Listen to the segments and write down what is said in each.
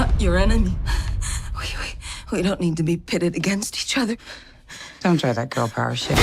not your enemy. We don't need to be pitted against each other. Don't try that girl power shit.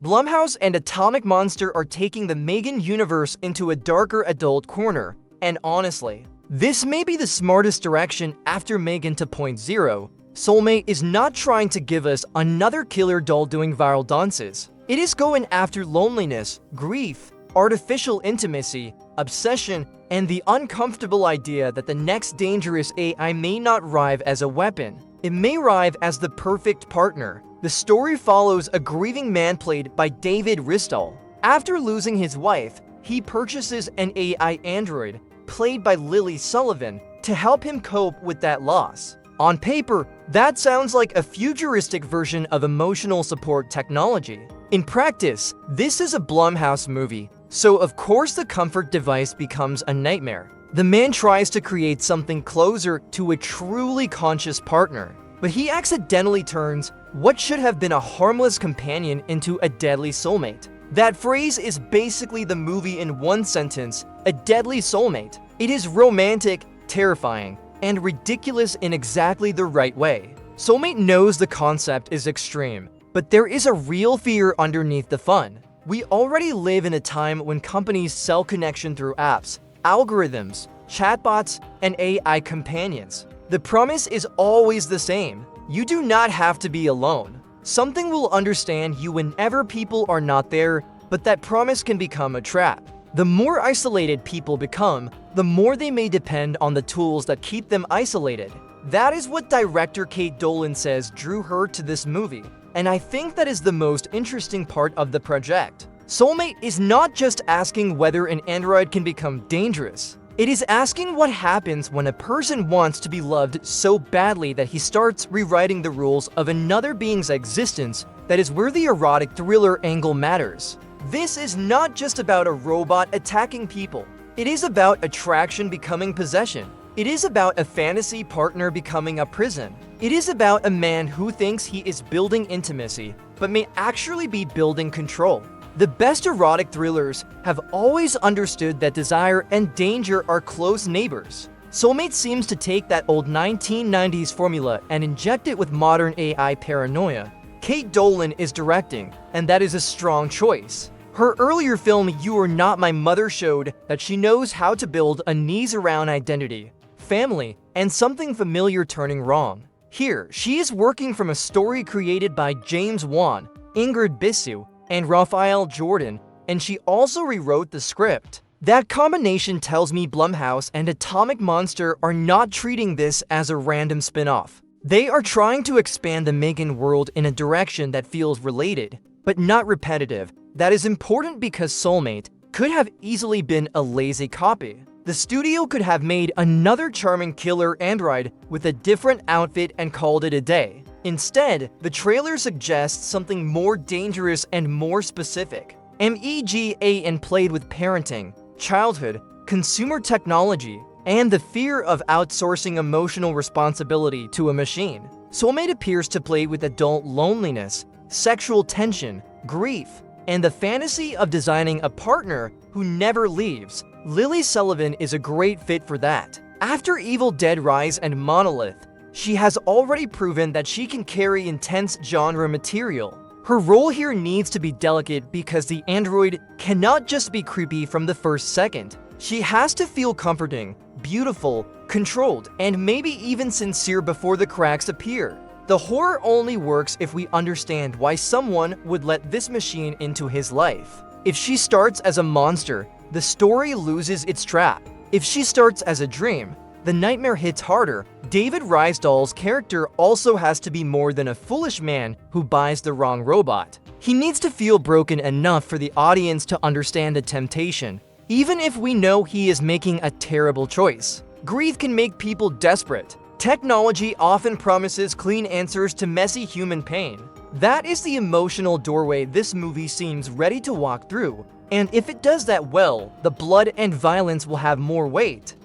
Blumhouse and Atomic Monster are taking the M3GAN universe into a darker adult corner, and honestly, this may be the smartest direction after M3GAN 2.0. Soulmate is not trying to give us another killer doll doing viral dances. It is going after loneliness, grief, artificial intimacy, obsession, and the uncomfortable idea that the next dangerous AI may not arrive as a weapon. It may arrive as the perfect partner. The story follows a grieving man played by David Rysdahl. After losing his wife, he purchases an AI android, played by Lily Sullivan, to help him cope with that loss. On paper, that sounds like a futuristic version of emotional support technology. In practice, this is a Blumhouse movie, so of course the comfort device becomes a nightmare. The man tries to create something closer to a truly conscious partner, but he accidentally turns what should have been a harmless companion into a deadly soulmate. That phrase is basically the movie in one sentence: a deadly soulmate. It is romantic, terrifying, and ridiculous in exactly the right way. Soulmate knows the concept is extreme, but there is a real fear underneath the fun. We already live in a time when companies sell connection through apps, algorithms, chatbots, and AI companions. The promise is always the same: you do not have to be alone. Something will understand you whenever people are not there, but that promise can become a trap. The more isolated people become, the more they may depend on the tools that keep them isolated. That is what director Kate Dolan says drew her to this movie, and I think that is the most interesting part of the project. Soulmate is not just asking whether an android can become dangerous. It is asking what happens when a person wants to be loved so badly that he starts rewriting the rules of another being's existence. That is where the erotic thriller angle matters. This is not just about a robot attacking people. It is about attraction becoming possession. It is about a fantasy partner becoming a prison. It is about a man who thinks he is building intimacy, but may actually be building control. The best erotic thrillers have always understood that desire and danger are close neighbors. Soulmate seems to take that old 1990s formula and inject it with modern AI paranoia. Kate Dolan is directing, and that is a strong choice. Her earlier film You Are Not My Mother showed that she knows how to build a knees-around identity, family, and something familiar turning wrong. Here, she is working from a story created by James Wan, Ingrid Bissu, and Raphael Jordan, and she also rewrote the script. That combination tells me Blumhouse and Atomic Monster are not treating this as a random spin-off. They are trying to expand the M3GAN world in a direction that feels related, but not repetitive. That is important because Soulmate could have easily been a lazy copy. The studio could have made another charming killer android with a different outfit and called it a day. Instead, the trailer suggests something more dangerous and more specific. M3GAN played with parenting, childhood, consumer technology, and the fear of outsourcing emotional responsibility to a machine. Soulmate appears to play with adult loneliness, sexual tension, grief, and the fantasy of designing a partner who never leaves. Lily Sullivan is a great fit for that. After Evil Dead Rise and Monolith, she has already proven that she can carry intense genre material. Her role here needs to be delicate because the android cannot just be creepy from the first second. She has to feel comforting, beautiful, controlled, and maybe even sincere before the cracks appear. The horror only works if we understand why someone would let this machine into his life. If she starts as a monster, the story loses its trap. If she starts as a dream, the nightmare hits harder. David Rysdahl's character also has to be more than a foolish man who buys the wrong robot. He needs to feel broken enough for the audience to understand the temptation, even if we know he is making a terrible choice. Grief can make people desperate. Technology often promises clean answers to messy human pain. That is the emotional doorway this movie seems ready to walk through, and if it does that well, the blood and violence will have more weight.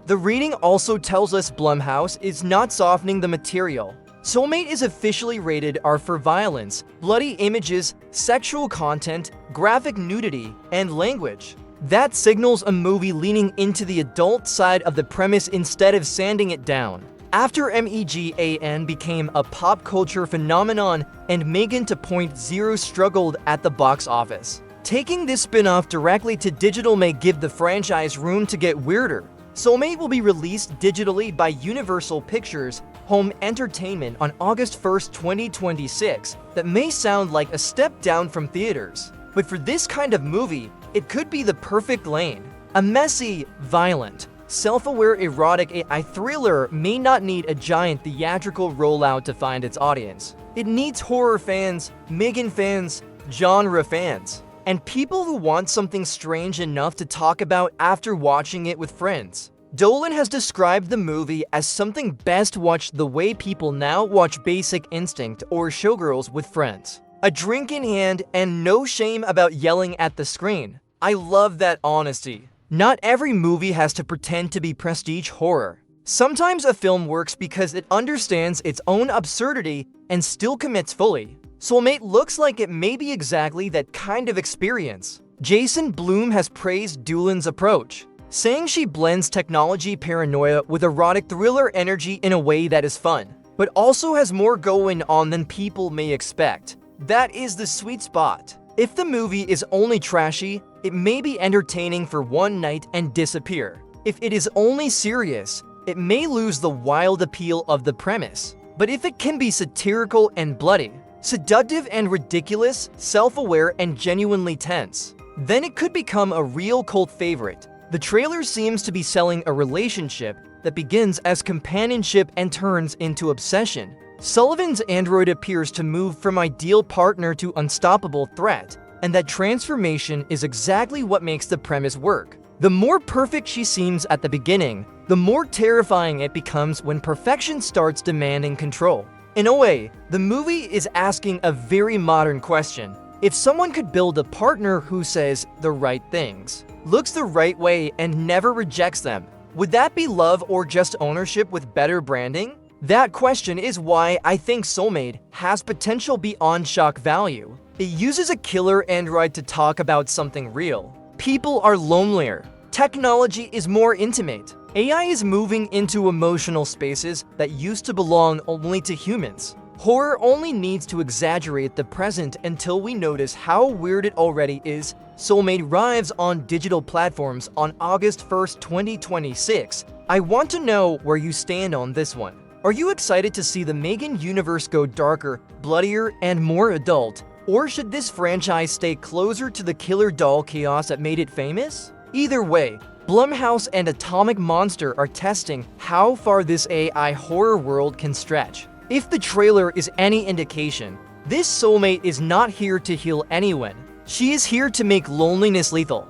The reading also tells us Blumhouse is not softening the material. Soulmate is officially rated R for violence, bloody images, sexual content, graphic nudity, and language. That signals a movie leaning into the adult side of the premise instead of sanding it down. After M3GAN became a pop culture phenomenon and M3GAN 2.0 struggled at the box office, taking this spin-off directly to digital may give the franchise room to get weirder. SOULMATE will be released digitally by Universal Pictures Home Entertainment on August 1st, 2026. That may sound like a step down from theaters, but for this kind of movie, it could be the perfect lane. A messy, violent, self-aware erotic AI thriller may not need a giant theatrical rollout to find its audience. It needs horror fans, M3GAN fans, genre fans, and people who want something strange enough to talk about after watching it with friends. Dolan has described the movie as something best watched the way people now watch Basic Instinct or Showgirls with friends. A drink in hand and no shame about yelling at the screen. I love that honesty. Not every movie has to pretend to be prestige horror. Sometimes a film works because it understands its own absurdity and still commits fully. SOULMATE looks like it may be exactly that kind of experience. Jason Blum has praised Dolan's approach, saying she blends technology paranoia with erotic thriller energy in a way that is fun, but also has more going on than people may expect. That is the sweet spot. If the movie is only trashy, it may be entertaining for one night and disappear. If it is only serious, it may lose the wild appeal of the premise. But if it can be satirical and bloody, seductive and ridiculous, self-aware and genuinely tense, then it could become a real cult favorite. The trailer seems to be selling a relationship that begins as companionship and turns into obsession. Sullivan's android appears to move from ideal partner to unstoppable threat, and that transformation is exactly what makes the premise work. The more perfect she seems at the beginning, the more terrifying it becomes when perfection starts demanding control. In a way, the movie is asking a very modern question. If someone could build a partner who says the right things, looks the right way, and never rejects them, would that be love or just ownership with better branding? That question is why I think SOULMATE has potential beyond shock value. It uses a killer android to talk about something real. People are lonelier. Technology is more intimate. AI is moving into emotional spaces that used to belong only to humans. Horror only needs to exaggerate the present until we notice how weird it already is. SOULMATE arrives on digital platforms on August 1st, 2026. I want to know where you stand on this one. Are you excited to see the M3GAN universe go darker, bloodier, and more adult? Or should this franchise stay closer to the killer doll chaos that made it famous? Either way, Blumhouse and Atomic Monster are testing how far this AI horror world can stretch. If the trailer is any indication, this SOULMATE is not here to heal anyone. She is here to make loneliness lethal.